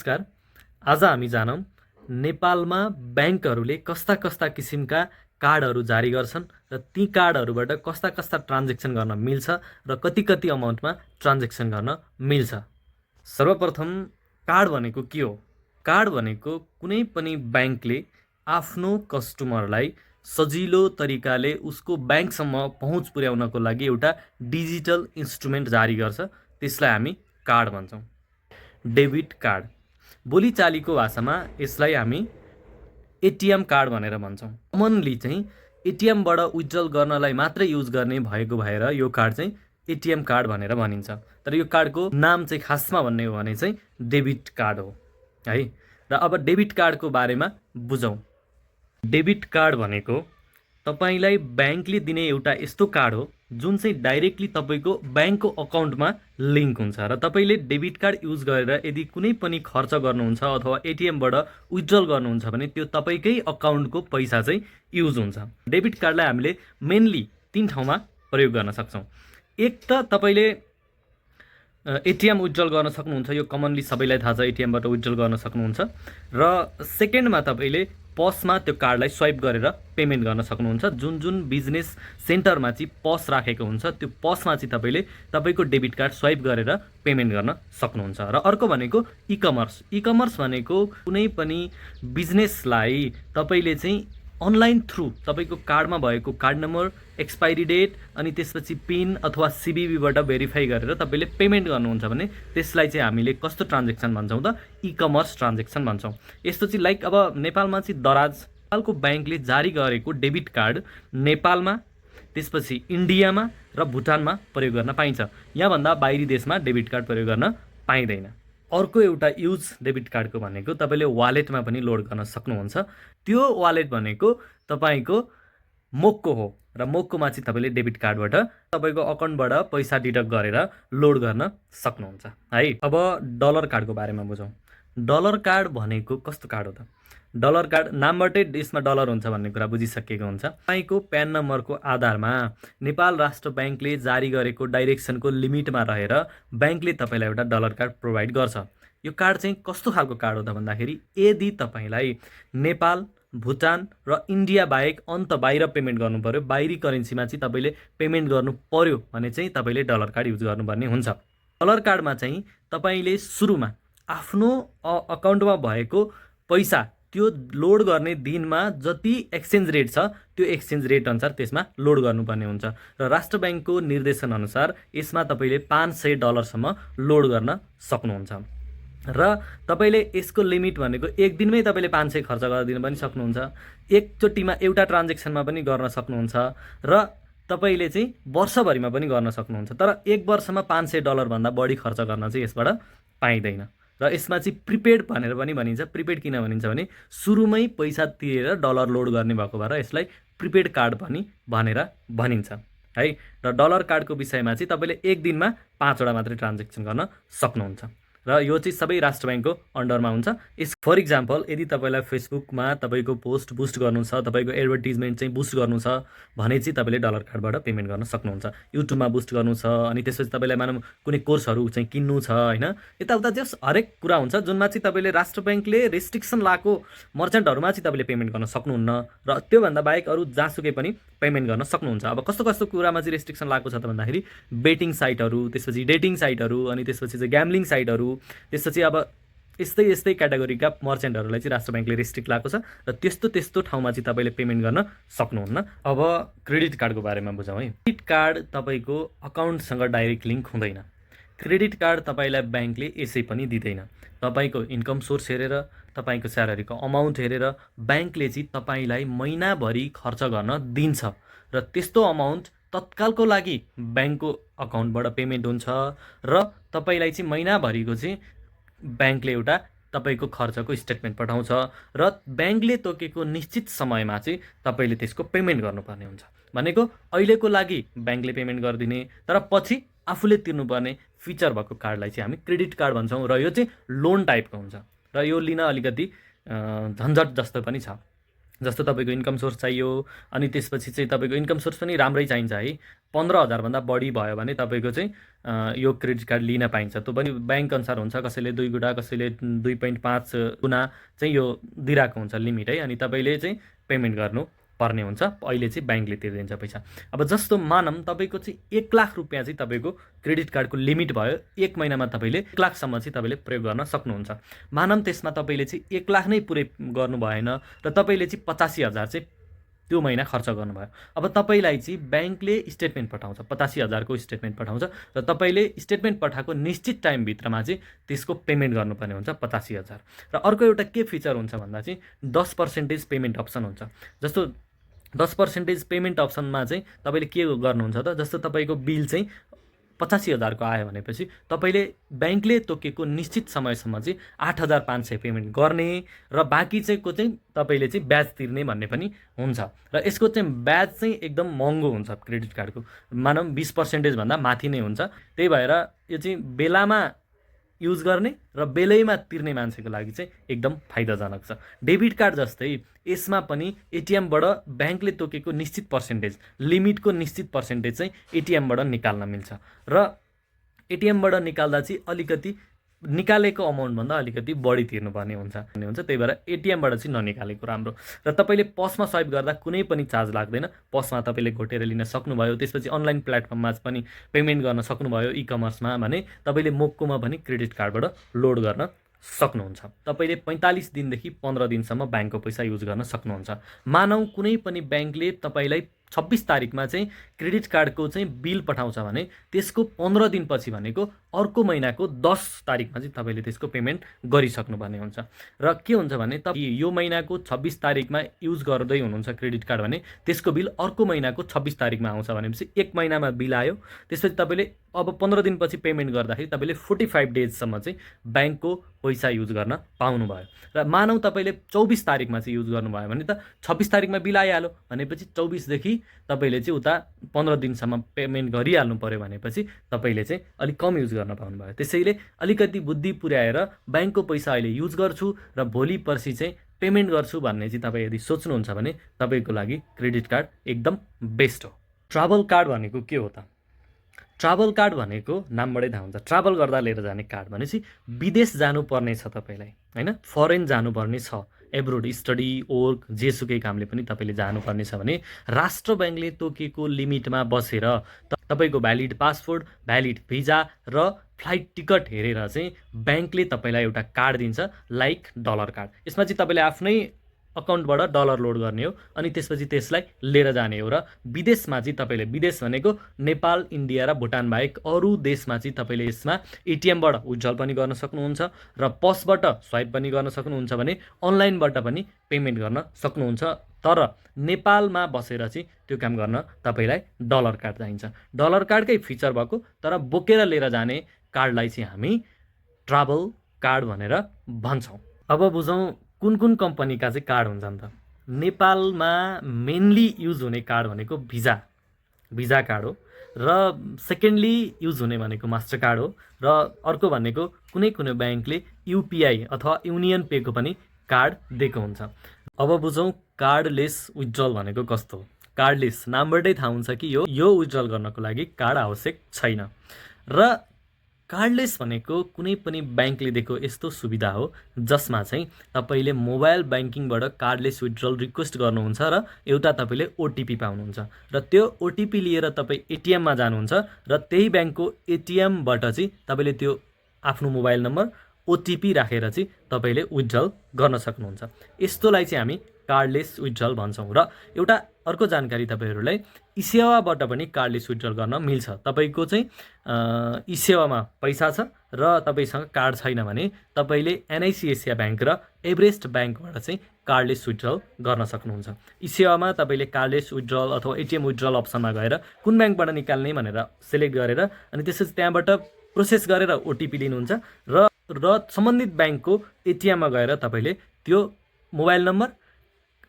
नमस्कार। आज हामी जानौँ नेपालमा ब्याङ्कहरूले कस्ता कस्ता किसिमका कार्डहरू जारी गर्छन् र ती कार्डहरूबाट कस्ता कस्ता ट्रान्जेक्सन गर्न मिल्छ र कति कति अमाउन्टमा ट्रान्जेक्सन गर्न मिल्छ। सर्वप्रथम कार्ड भनेको के हो? कार्ड भनेको कुनै पनि ब्याङ्कले आफ्नो कस्टमरलाई सजिलो तरिकाले उसको ब्याङ्कसम्म पहुँच पुर्याउनको लागि एउटा डिजिटल इन्स्ट्रुमेन्ट जारी गर्छ, त्यसलाई हामी कार्ड भन्छौँ। डेबिट कार्ड, बोलीचालीको भाषामा यसलाई हामी एटिएम कार्ड भनेर भन्छौँ। कमनली चाहिँ एटिएमबाट विथड्रल गर्नलाई मात्रै युज गर्ने भएको भएर यो कार्ड चाहिँ एटिएम कार्ड भनेर भनिन्छ। तर यो कार्डको नाम चाहिँ खासमा भन्ने हो भने चाहिँ डेबिट कार्ड हो है। र अब डेबिट कार्डको बारेमा बुझौँ। डेबिट कार्ड भनेको तपाईलाई ब्याङ्कले दिने एउटा यस्तो कार्ड हो जुन चाहिँ डाइरेक्टली तपाईँको ब्याङ्कको अकाउन्टमा लिङ्क हुन्छ र तपाईँले डेबिट कार्ड युज गरेर यदि कुनै पनि खर्च गर्नुहुन्छ अथवा एटिएमबाट विथड्रल गर्नुहुन्छ भने त्यो तपाईँकै अकाउन्टको पैसा चाहिँ युज हुन्छ। डेबिट कार्डलाई हामीले मेनली 3 ठाउँमा प्रयोग गर्न सक्छौँ। एक त तपाईँले एटिएम विथड्रल गर्न सक्नुहुन्छ, यो कमनली सबैलाई थाहा छ, एटिएमबाट विथड्रल गर्न सक्नुहुन्छ। र सेकेन्डमा तपाईँले पसमा त्यो कार्डलाई स्वाइप गरेर पेमेन्ट गर्न सक्नुहुन्छ। जुन जुन बिजनेस सेन्टरमा चाहिँ पस राखेको हुन्छ त्यो पसमा चाहिँ तपाईँले तपाईँको डेबिट कार्ड स्वाइप गरेर पेमेन्ट गर्न सक्नुहुन्छ। र अर्को भनेको ई-कमर्स। ई-कमर्स भनेको कुनै पनि बिजनेसलाई तपाईँले चाहिँ अनलाइन थ्रु तपाईँको कार्डमा भएको कार्ड नम्बर, एक्सपाइरी डेट अनि त्यसपछि पिन अथवा सिबिबीबाट भेरिफाई गरेर तपाईँले पेमेन्ट गर्नुहुन्छ भने त्यसलाई चाहिँ हामीले कस्तो ट्रान्जेक्सन भन्छौँ त? ई-कमर्स ट्रान्जेक्सन भन्छौँ। यस्तो चाहिँ लाइक अब नेपालमा चाहिँ नेपालको ब्याङ्कले जारी गरेको डेबिट कार्ड नेपालमा, त्यसपछि इन्डियामा र भुटानमा प्रयोग गर्न पाइन्छ। यहाँभन्दा बाहिरी देशमा डेबिट कार्ड प्रयोग गर्न पाइँदैन। अर्को एउटा युज डेबिट कार्डको भनेको तपाईँले वालेटमा पनि लोड गर्न सक्नुहुन्छ। त्यो वालेट भनेको तपाईँको मोक्को हो र मोक्कोमा चाहिँ तपाईँले डेबिट कार्डबाट तपाईँको अकाउन्टबाट पैसा डिडक्ट गरेर लोड गर्न सक्नुहुन्छ है। अब डलर कार्डको बारेमा बुझौँ। डलर कार्ड भनेको कस्तो कार्ड हो त? डलर कार्ड नामबाटै यसमा डलर हुन्छ भन्ने कुरा बुझिसकेको हुन्छ। तपाईँको प्यान नम्बरको आधारमा नेपाल राष्ट्र ब्याङ्कले जारी गरेको डाइरेक्सनको लिमिटमा रहेर ब्याङ्कले तपाईँलाई एउटा डलर कार्ड प्रोभाइड गर्छ। यो कार्ड चाहिँ कस्तो खालको कार्ड हो त भन्दाखेरि यदि तपाईँलाई नेपाल, भुटान र इन्डिया बाहेक अन्त बाहिर पेमेन्ट गर्नु पर्यो, बाहिरी करेन्सीमा चाहिँ तपाईँले पेमेन्ट गर्नु पर्यो भने चाहिँ तपाईँले डलर कार्ड युज गर्नुपर्ने हुन्छ। डलर कार्डमा चाहिँ तपाईँले सुरुमा आफ्नो अकाउन्टमा भएको पैसा त्यो लोड गर्ने दिनमा जति एक्सचेन्ज रेट छ त्यो एक्सचेन्ज रेट अनुसार त्यसमा लोड गर्नुपर्ने हुन्छ। र राष्ट्र ब्याङ्कको निर्देशन अनुसार यसमा तपाईँले $500 लोड गर्न सक्नुहुन्छ। र तपाईँले यसको लिमिट भनेको एक दिनमै तपाईँले 500 खर्च गरिदिन पनि सक्नुहुन्छ, एकचोटिमा एउटा ट्रान्जेक्सनमा पनि गर्न सक्नुहुन्छ र तपाईँले चाहिँ वर्षभरिमा पनि गर्न सक्नुहुन्छ। तर एक वर्षमा $500 भन्दा बढी खर्च गर्न चाहिँ यसबाट पाइँदैन। र यसमा चाहिँ प्रिपेड भनेर पनि भनिन्छ। प्रिपेड किन भनिन्छ भने सुरुमै पैसा तिरेर डलर लोड गर्ने भएको भएर यसलाई प्रिपेड कार्ड पनि भनेर भनिन्छ है। र डलर कार्डको विषयमा चाहिँ तपाईँले एक दिनमा 5वटा मात्रै ट्रान्जेक्सन गर्न सक्नुहुन्छ र यो चाहिँ सबै राष्ट्र ब्याङ्कको अन्डरमा हुन्छ। फर इक्जाम्पल यदि तपाईँलाई फेसबुकमा तपाईँको पोस्ट बुस्ट गर्नु छ, तपाईँको एडभर्टिजमेन्ट चाहिँ बुस्ट गर्नु छ भने चाहिँ तपाईँले डलर कार्डबाट पेमेन्ट गर्न सक्नुहुन्छ। युट्युबमा बुस्ट गर्नु छ अनि त्यसपछि तपाईँलाई मानौँ कुनै कोर्सहरू चाहिँ किन्नु छ होइन, यताउता जस हरेक कुरा हुन्छ जुनमा चाहिँ तपाईँले राष्ट्र ब्याङ्कले रेस्ट्रिक्सन लगाएको मर्चेन्टहरूमा चाहिँ तपाईँले पेमेन्ट गर्न सक्नुहुन्न र त्योभन्दा बाहेक अरू जहाँसुकै पनि पेमेन्ट गर्न सक्नुहुन्छ। अब कस्तो कस्तो कुरामा चाहिँ रेस्ट्रिक्सन लागेको छ त भन्दाखेरि बेटिङ साइटहरू, त्यसपछि डेटिङ साइटहरू अनि त्यसपछि चाहिँ ग्याम्लिङ साइटहरू, त्यसपछि अब यस्तै यस्तै क्याटेगोरीका मर्चेन्टहरूलाई चाहिँ राष्ट्र ब्याङ्कले रेस्ट्रिक्ट लगाएको छ र त्यस्तो ठाउँमा चाहिँ तपाईँले पेमेन्ट गर्न सक्नुहुन्न। अब क्रेडिट कार्डको बारेमा बुझौँ है। क्रेडिट कार्ड तपाईँको अकाउन्टसँग डाइरेक्ट लिङ्क हुँदैन। क्रेडिट कार्ड तपाईँलाई ब्याङ्कले यसै पनि दिँदैन। तपाईँको इन्कम सोर्स हेरेर, तपाईँको स्यालेरीको अमाउन्ट हेरेर ब्याङ्कले चाहिँ तपाईँलाई महिनाभरि खर्च गर्न दिन्छ र त्यस्तो अमाउन्ट तत्कालको लागि ब्याङ्कको अकाउन्टबाट पेमेन्ट हुन्छ र तपाईँलाई चाहिँ महिनाभरिको चाहिँ ब्याङ्कले एउटा तपाईँको खर्चको स्टेटमेन्ट पठाउँछ र ब्याङ्कले तोकेको निश्चित समयमा चाहिँ तपाईँले त्यसको पेमेन्ट गर्नुपर्ने हुन्छ। भनेको अहिलेको लागि ब्याङ्कले पेमेन्ट गरिदिने तर पछि आफूले तिर्नुपर्ने फिचर भएको कार्डलाई चाहिँ हामी क्रेडिट कार्ड भन्छौँ र यो चाहिँ लोन टाइपको हुन्छ र यो लिन अलिकति झन्झट जस्तो पनि छ। जस्तो तपाईँको इन्कम सोर्स चाहियो अनि त्यसपछि चाहिँ तपाईँको इन्कम सोर्स पनि राम्रै चाहिन्छ है। 15,000 भन्दा बढी भयो भने तपाईँको चाहिँ यो क्रेडिट कार्ड लिन पाइन्छ। त्यो पनि बैंक अनुसार हुन्छ, कसैले 2 गुणा, कसैले 2.5 गुणा चाहिँ यो दिइरहेको हुन्छ लिमिट है। अनि तपाईँले चाहिँ पेमेन्ट गर्नु पर्ने हुन्छ, अहिले चाहिँ ब्याङ्कले तिर्दिन्छ पैसा। अब जस्तो मानौँ तपाईँको चाहिँ 1 लाख रुपियाँ चाहिँ तपाईँको क्रेडिट कार्डको लिमिट भयो, 1 महिनामा तपाईँले 1 लाखसम्म चाहिँ तपाईँले प्रयोग गर्न सक्नुहुन्छ। मानौँ त्यसमा तपाईँले चाहिँ 1 लाख नै पुरै गर्नु भएन र तपाईँले चाहिँ 85,000 चाहिँ त्यो महिना खर्च गर्नुभयो। अब तपाईँलाई चाहिँ ब्याङ्कले स्टेटमेन्ट पठाउँछ, 85,000को स्टेटमेन्ट पठाउँछ र तपाईँले स्टेटमेन्ट पठाएको निश्चित टाइमभित्रमा चाहिँ त्यसको पेमेन्ट गर्नुपर्ने हुन्छ 85,000। र अर्को एउटा के फिचर हुन्छ भन्दा चाहिँ 10% पेमेन्ट अप्सन हुन्छ। जस्तो 10% पेमेन्ट अप्सनमा चाहिँ तपाईँले के गर्नुहुन्छ त, जस्तो तपाईँको बिल चाहिँ 85,000को आयो भनेपछि तपाईँले ब्याङ्कले तोकेको निश्चित समयसम्म चाहिँ 8,500 पेमेन्ट गर्ने र बाँकी चाहिँ को चाहिँ तपाईँले चाहिँ ब्याज तिर्ने भन्ने पनि हुन्छ। र यसको चाहिँ ब्याज चाहिँ एकदम महँगो हुन्छ क्रेडिट कार्डको, मानौँ 20% भन्दा माथि नै हुन्छ। त्यही भएर यो चाहिँ बेलामा युज गर्ने र बेलैमा तिर्ने मान्छेको लागि चाहिँ एकदम फाइदाजनक छ। डेबिट कार्ड जस्तै यसमा पनि एटिएमबाट ब्याङ्कले तोकेको निश्चित पर्सेन्टेज, लिमिटको निश्चित पर्सेन्टेज चाहिँ एटिएमबाट निकाल्न मिल्छ र एटिएमबाट निकाल्दा चाहिँ अलिकति निकालेको अमाउन्टभन्दा अलिकति बढी तिर्नुपर्ने हुन्छ। त्यही भएर एटिएमबाट चाहिँ ननिकालेको राम्रो। र तपाईँले पसमा स्वाइप गर्दा कुनै पनि चार्ज लाग्दैन, पसमा तपाईँले घोटेर लिन सक्नुभयो। त्यसपछि अनलाइन प्लेटफर्ममा पनि पेमेन्ट गर्न सक्नुभयो, इ कमर्समा भने तपाईँले मोक्कोमा पनि क्रेडिट कार्डबाट लोड गर्न सक्नुहुन्छ। तपाईँले 45 दिनदेखि 15 दिनसम्म ब्याङ्कको पैसा युज गर्न सक्नुहुन्छ। मानौँ कुनै पनि ब्याङ्कले तपाईँलाई 26 तारिकमा चाहिँ क्रेडिट कार्डको चाहिँ बिल पठाउँछ भने त्यसको 15 दिनपछि भनेको अर्को महिनाको 10 तारिकमा चाहिँ तपाईँले त्यसको पेमेन्ट गरिसक्नुपर्ने हुन्छ। र के हुन्छ भने तपाईँ यो महिनाको 26 तारिकमा युज गर्दै हुनुहुन्छ क्रेडिट कार्ड भने त्यसको बिल अर्को महिनाको 26 तारिकमा आउँछ भनेपछि 1 महिनामा बिल आयो। त्यसपछि तपाईँले अब 15 दिनपछि पेमेन्ट गर्दाखेरि तपाईँले 45 डेजसम्म चाहिँ ब्याङ्कको पैसा युज गर्न पाउनुभयो। र मानौँ तपाईँले 24 तारिकमा चाहिँ युज गर्नुभयो भने त 26 तारिकमा बिल आइहाल्यो भनेपछि 24देखि तपाईँले चाहिँ उता 15 दिनसम्म पेमेन्ट गरिहाल्नु पऱ्यो भनेपछि तपाईँले चाहिँ अलिक कम युज गर्न पाउनुभयो। त्यसैले अलिकति बुद्धि पुर्याएर ब्याङ्कको पैसा अहिले युज गर्छु र भोलि पर्सि चाहिँ पेमेन्ट गर्छु भन्ने चाहिँ तपाईँ यदि सोच्नुहुन्छ भने तपाईँको लागि क्रेडिट कार्ड एकदम बेस्ट हो। ट्राभल कार्ड भनेको के हो त? ट्राभल कार्ड भनेको नामबाटै थाहा हुन्छ, ट्राभल गर्दा लिएर जाने कार्ड भनेपछि विदेश जानुपर्ने छ तपाईँलाई होइन, फरेन जानुपर्ने छ, एब्रोड स्टडी वर्क जेसुकै कामले पनि तपाईँले जानुपर्ने छ भने राष्ट्र ब्याङ्कले तोकेको लिमिटमा बसेर तपाईँको भ्यालिड पासपोर्ट, भ्यालिड भिजा र फ्लाइट टिकट हेरेर चाहिँ ब्याङ्कले तपाईँलाई एउटा कार्ड दिन्छ, लाइक डलर कार्ड। यसमा चाहिँ तपाईँले आफ्नै अकाउन्टबाट डलर लोड गर्ने हो अनि त्यसपछि त्यसलाई लिएर जाने हो। र विदेशमा चाहिँ तपाईँले, विदेश भनेको नेपाल, इन्डिया र भुटान बाहेक अरू देशमा चाहिँ तपाईँले यसमा एटिएमबाट विथड्रल पनि गर्न सक्नुहुन्छ र पसबाट स्वाइप पनि गर्न सक्नुहुन्छ भने अनलाइनबाट पनि पेमेन्ट गर्न सक्नुहुन्छ। तर नेपालमा बसेर चाहिँ त्यो काम गर्न तपाईँलाई डलर कार्ड चाहिन्छ। डलर कार्डकै फिचर भएको तर बोकेर लिएर जाने कार्डलाई चाहिँ हामी ट्राभल कार्ड भनेर भन्छौँ। अब बुझौँ कुन कुन कम्पनीका चाहिँ कार्ड हुन्छन् त। नेपालमा मेनली युज हुने कार्ड भनेको भिजा कार्ड हो र सेकेन्डली युज हुने भनेको मास्टर कार्ड हो र अर्को भनेको कुनै कुनै ब्याङ्कले युपिआई अथवा युनियन पेको पनि कार्ड दिएको हुन्छ। अब बुझौँ कार्डलेस विथड्रल भनेको कस्तो हो। कार्डलेस नामबाटै थाहा हुन्छ कि यो विथड्रल गर्नको लागि कार्ड आवश्यक छैन। र कार्डलेस भनेको कुनै पनि ब्याङ्कले दिएको यस्तो सुविधा हो जसमा चाहिँ तपाईँले मोबाइल ब्याङ्किङबाट कार्डलेस विथड्रल रिक्वेस्ट गर्नुहुन्छ र एउटा तपाईँले ओटिपी पाउनुहुन्छ र त्यो ओटिपी लिएर तपाईँ एटिएममा जानुहुन्छ र त्यही ब्याङ्कको एटिएमबाट चाहिँ तपाईँले त्यो आफ्नो मोबाइल नम्बर ओटिपी राखेर चाहिँ तपाईँले विथड्रल गर्न सक्नुहुन्छ। यस्तोलाई चाहिँ हामी कार्डलेस विथड्रल भन्छौँ। र एउटा अर्को जानकारी तपाईँहरूलाई, ई-सेवाबाट पनि कार्डलेस विथड्रल गर्न मिल्छ। तपाईँको चाहिँ ई-सेवामा पैसा छ र तपाईँसँग कार्ड छैन भने तपाईँले एनआइसी एसिया ब्याङ्क र एभरेस्ट ब्याङ्कबाट चाहिँ कार्डलेस विथड्रल गर्न सक्नुहुन्छ। ई-सेवामा तपाईँले कार्डलेस विथड्रल अथवा एटिएम विथड्रल अप्सनमा गएर कुन ब्याङ्कबाट निकाल्ने भनेर सिलेक्ट गरेर अनि त्यसपछि त्यहाँबाट प्रोसेस गरेर ओटिपी लिनुहुन्छ र सम्बन्धित ब्याङ्कको एटिएममा गएर तपाईँले त्यो मोबाइल नम्बर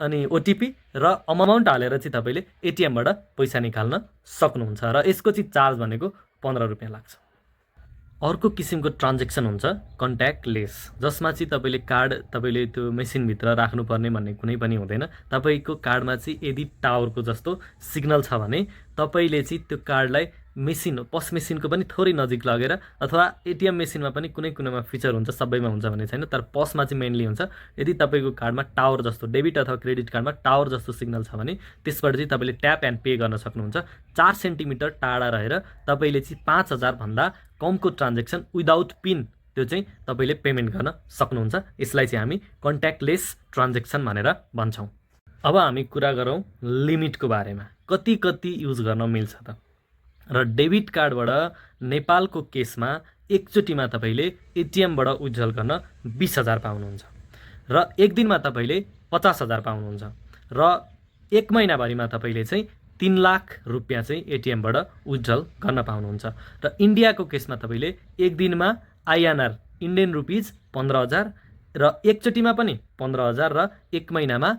अनि ओटिपी र अमाउन्ट हालेर चाहिँ तपाईँले एटिएमबाट पैसा निकाल्न सक्नुहुन्छ। र यसको चाहिँ चार्ज भनेको 15 रुपियाँ लाग्छ। अर्को किसिमको ट्रान्जेक्सन हुन्छ कन्ट्याक्टलेस, जसमा चाहिँ तपाईँले त्यो मेसिनभित्र राख्नुपर्ने भन्ने कुनै पनि हुँदैन। तपाईँको कार्डमा चाहिँ यदि टावरको जस्तो सिग्नल छ भने तपाईँले चाहिँ त्यो कार्डलाई पस मेसिनको पनि थोरै नजिक लगेर, अथवा एटिएम मेसिनमा पनि कुनै कुनैमा फिचर हुन्छ, सबैमा हुन्छ भन्ने छैन, तर पसमा चाहिँ मेनली हुन्छ। यदि तपाईँको कार्डमा टावर जस्तो, डेबिट अथवा क्रेडिट कार्डमा टावर जस्तो सिग्नल छ भने त्यसबाट चाहिँ तपाईँले ट्याप एन्ड पे गर्न सक्नुहुन्छ। 4 सेन्टिमिटर टाढा रहेर तपाईँले चाहिँ 5000 भन्दा कमको ट्रान्जेक्सन विदाउट पिन त्यो चाहिँ तपाईँले पेमेन्ट गर्न सक्नुहुन्छ। यसलाई चाहिँ हामी कन्ट्याक्टलेस ट्रान्जेक्सन भनेर भन्छौँ। अब हामी कुरा गरौँ लिमिटको बारेमा, कति युज गर्न मिल्छ त। र डेबिट कार्डबाट नेपालको केसमा एकचोटिमा तपाईँले एटिएमबाट विथड्रल गर्न 20,000 पाउनुहुन्छ, र एक दिनमा तपाईँले 50,000 पाउनुहुन्छ, र एक महिनाभरिमा तपाईँले चाहिँ 3 लाख रुपियाँ चाहिँ एटिएमबाट विथड्रल गर्न पाउनुहुन्छ। र इन्डियाको केसमा तपाईँले एक दिनमा INR इन्डियन रुपिज 15,000, र एकचोटिमा पनि 15,000, र एक महिनामा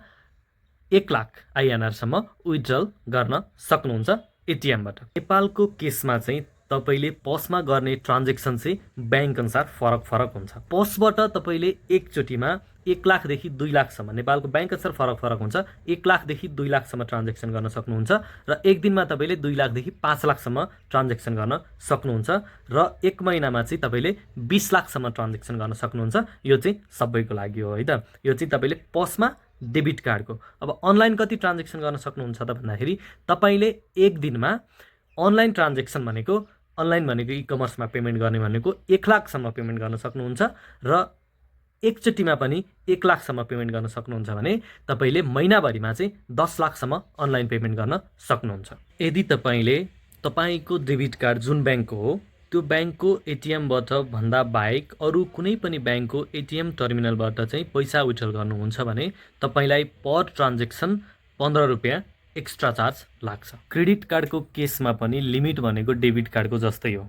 1 लाख INR सम्म विथड्रल गर्न सक्नुहुन्छ एटिएमबाट। नेपालको केसमा चाहिँ तपाईँले पसमा गर्ने ट्रान्जेक्सन चाहिँ ब्याङ्क अनुसार फरक हुन्छ। पसबाट तपाईँले एकचोटिमा 1 लाखदेखि 2 लाखसम्म, नेपालको ब्याङ्क अनुसार फरक हुन्छ, 1 लाखदेखि 2 लाखसम्म ट्रान्जेक्सन गर्न सक्नुहुन्छ, र एक दिनमा तपाईँले 2 लाखदेखि 5 लाखसम्म ट्रान्जेक्सन गर्न सक्नुहुन्छ, र एक महिनामा चाहिँ तपाईँले 20 लाखसम्म ट्रान्जेक्सन गर्न सक्नुहुन्छ। यो चाहिँ सबैको लागि हो है त। यो चाहिँ तपाईँले पसमा डेबिट कार्डको। अब अनलाइन कति ट्रान्जेक्सन गर्न सक्नुहुन्छ त भन्दाखेरि तपाईँले एक दिनमा अनलाइन ट्रान्जेक्सन भनेको ई-कमर्समा पेमेन्ट गर्ने भनेको 1 लाखसम्म पेमेन्ट गर्न सक्नुहुन्छ, र एकचोटिमा पनि 1 लाखसम्म पेमेन्ट गर्न सक्नुहुन्छ भने तपाईँले महिनाभरिमा चाहिँ 10 लाखसम्म अनलाइन पेमेन्ट गर्न सक्नुहुन्छ। यदि तपाईँको डेबिट कार्ड जुन ब्याङ्कको हो त्यो ब्याङ्कको एटिएमबाट भन्दा बाहेक अरू कुनै पनि ब्याङ्कको एटिएम टर्मिनलबाट चाहिँ पैसा विथड्रल गर्नुहुन्छ भने तपाईँलाई पर ट्रान्जेक्सन 15 रुपियाँ एक्स्ट्रा चार्ज लाग्छ। क्रेडिट कार्डको केसमा पनि लिमिट भनेको डेबिट कार्डको जस्तै हो,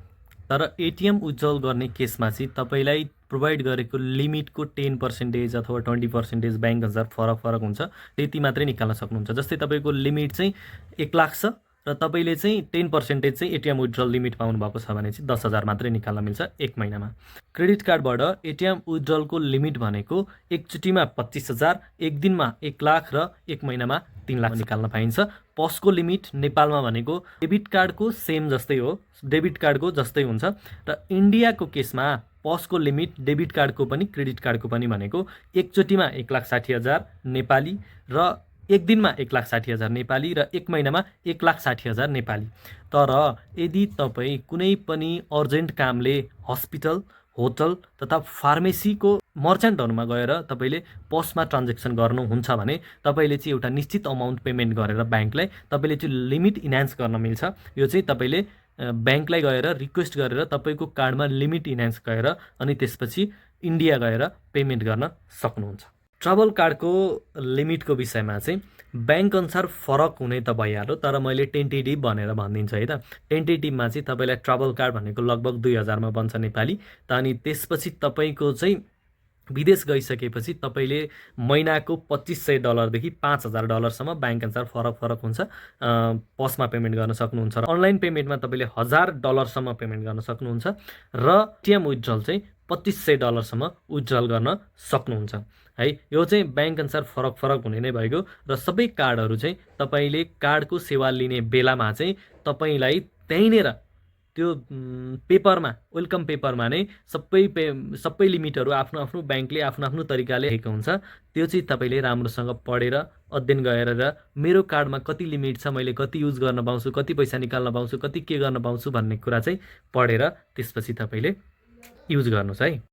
तर एटिएम विथड्रल गर्ने केसमा चाहिँ तपाईँलाई प्रोभाइड गरेको लिमिटको 10% अथवा 20% ब्याङ्क अनुसार फरक हुन्छ, त्यति मात्रै निकाल्न सक्नुहुन्छ। जस्तै तपाईँको लिमिट चाहिँ 1 लाख छ, र तपाईँले चाहिँ 10% चाहिँ एटिएम विथड्रल लिमिट पाउनु भएको छ भने चाहिँ 10,000 मात्रै निकाल्न मिल्छ एक महिनामा। क्रेडिट कार्डबाट एटिएम विथड्रलको लिमिट भनेको एकचोटिमा 25,000, एक दिनमा 1 लाख, र एक महिनामा 3 लाख निकाल्न पाइन्छ। पसको लिमिट नेपालमा भनेको डेबिट कार्डको सेम जस्तै हो, डेबिट कार्डको जस्तै हुन्छ, र इन्डियाको केसमा पसको लिमिट डेबिट कार्डको पनि क्रेडिट कार्डको पनि भनेको एकचोटिमा 1,60,000 नेपाली, र एक दिनमा 1,60,000 नेपाली, र एक महिनामा 1,60,000 नेपाली। तर यदि तपाईँ कुनै पनि अर्जेन्ट कामले हस्पिटल, होटल तथा फार्मेसीको मर्चेन्टहरूमा गएर तपाईँले पसमा ट्रान्जेक्सन गर्नुहुन्छ भने तपाईँले चाहिँ एउटा निश्चित अमाउन्ट पेमेन्ट गरेर ब्याङ्कलाई तपाईँले चाहिँ लिमिट इन्हान्स गर्न मिल्छ। यो चाहिँ तपाईँले ब्याङ्कलाई गएर रिक्वेस्ट गरेर तपाईँको कार्डमा लिमिट इन्हान्स गरेर अनि त्यसपछि इन्डिया गएर पेमेन्ट गर्न सक्नुहुन्छ। ट्राभल कार्डको लिमिटको विषयमा चाहिँ ब्याङ्क अनुसार फरक हुने त भइहाल्यो, तर मैले टेन्टेटिभ भनेर भनिदिन्छु है त। टेन्टेटिभमा चाहिँ तपाईँलाई ट्राभल कार्ड भनेको लगभग 2000मा बन्छ नेपाली, त अनि त्यसपछि तपाईँको चाहिँ विदेश गइसकेपछि तपाईँले महिनाको $2,500 देखि $5,000 ब्याङ्क अनुसार फरक हुन्छ पसमा पेमेन्ट गर्न सक्नुहुन्छ, र अनलाइन पेमेन्टमा तपाईँले $1,000 पेमेन्ट गर्न सक्नुहुन्छ, र एटिएम विथड्रल चाहिँ $2,500 विथड्रल गर्न सक्नुहुन्छ है। यो चाहिँ ब्याङ्क अनुसार फरक हुने नै भएको, र सबै कार्डहरू चाहिँ तपाईँले कार्डको सेवा लिने बेलामा चाहिँ तपाईँलाई त्यहीँनिर त्यो पेपरमा, वेलकम पेपरमा नै सबै लिमिटहरू आफ्नो ब्याङ्कले आफ्नो तरिकाले लेखेको हुन्छ। त्यो चाहिँ तपाईँले राम्रोसँग पढेर अध्ययन गरेर मेरो कार्डमा कति लिमिट छ, मैले कति युज गर्न पाउँछु, कति पैसा निकाल्न पाउँछु, कति के गर्न पाउँछु भन्ने कुरा चाहिँ पढेर त्यसपछि तपाईँले युज गर्नुहोस् है।